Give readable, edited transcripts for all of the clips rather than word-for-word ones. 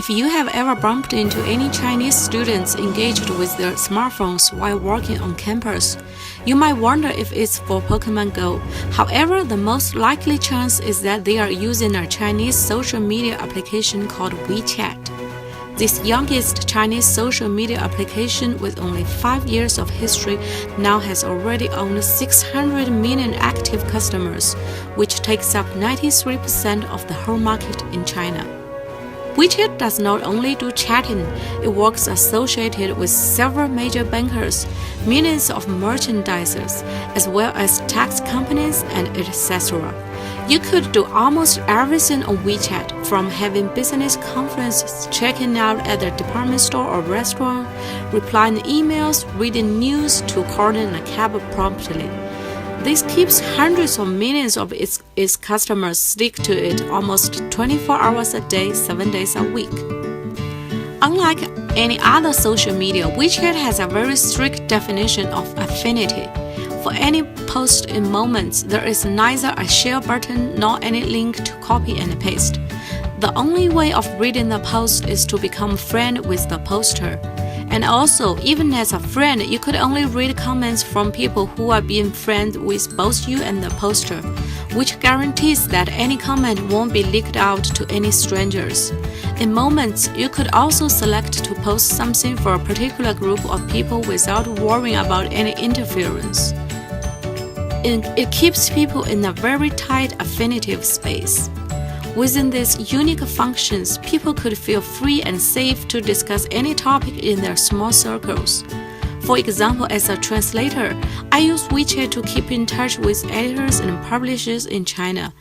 If you have ever bumped into any Chinese students engaged with their smartphones while working on campus, you might wonder if it's for Pokemon Go. However, the most likely chance is that they are using a Chinese social media application called WeChat. This youngest Chinese social media application with only 5 years of history now has already owned 600 million active customers, which takes up 93% of the whole market in China. WeChat does not only do chatting, it works associated with several major bankers, millions of merchandisers, as well as tax companies and etc. You could do almost everything on WeChat, from having business conferences, checking out at the department store or restaurant, replying emails, reading news, to calling a cab promptly. This keeps hundreds of millions of its customers stick to it almost 24 hours a day, 7 days a week. Unlike any other social media, WeChat has a very strict definition of affinity. For any post in Moments, there is neither a share button nor any link to copy and paste. The only way of reading the post is to become friend with the poster. And also, even as a friend, you could only read comments from people who are being friends with both you and the poster, which guarantees that any comment won't be leaked out to any strangers. In Moments, you could also select to post something for a particular group of people without worrying about any interference. It keeps people in a very tight affinitive space. Within these unique functions, people could feel free and safe to discuss any topic in their small circles. For example, as a translator, I use WeChat to keep in touch with editors and publishers in China.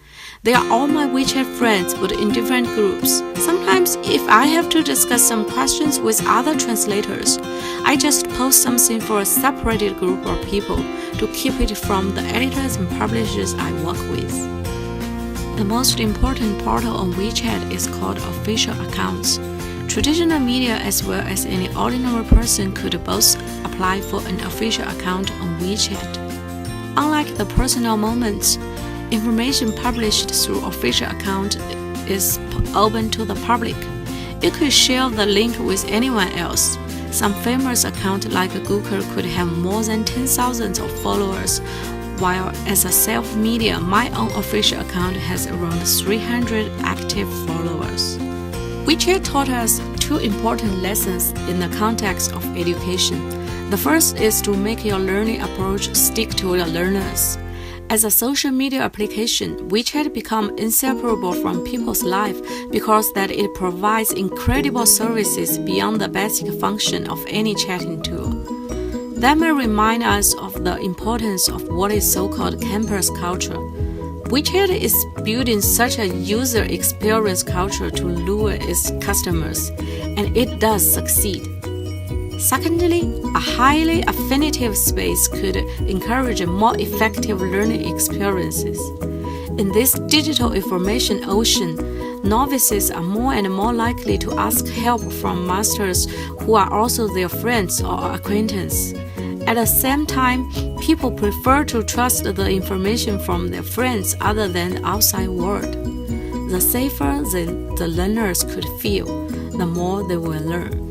They are all my WeChat friends, but in different groups. Sometimes, if I have to discuss some questions with other translators, I just post something for a separated group of people to keep it from the editors and publishers I work with. The most important portal on WeChat is called official accounts. Traditional media as well as any ordinary person could both apply for an official account on WeChat. Unlike the personal moments, information published through official account is open to the public. You could share the link with anyone else. Some famous account like Google could have more than 10,000 of followers, while as a self-media, my own official account has around 300 active followers. WeChat taught us two important lessons in the context of education. The first is to make your learning approach stick to the learners. As a social media application, WeChat becomes inseparable from people's life because that it provides incredible services beyond the basic function of any chatting tool. That may remind us of the importance of what is so-called campus culture. WeChat is building such a user experience culture to lure its customers, and it does succeed. Secondly, a highly affinitive space could encourage more effective learning experiences. In this digital information ocean, novices are more and more likely to ask help from masters who are also their friends or acquaintances. At the same time, people prefer to trust the information from their friends other than the outside world. The safer the learners could feel, the more they will learn.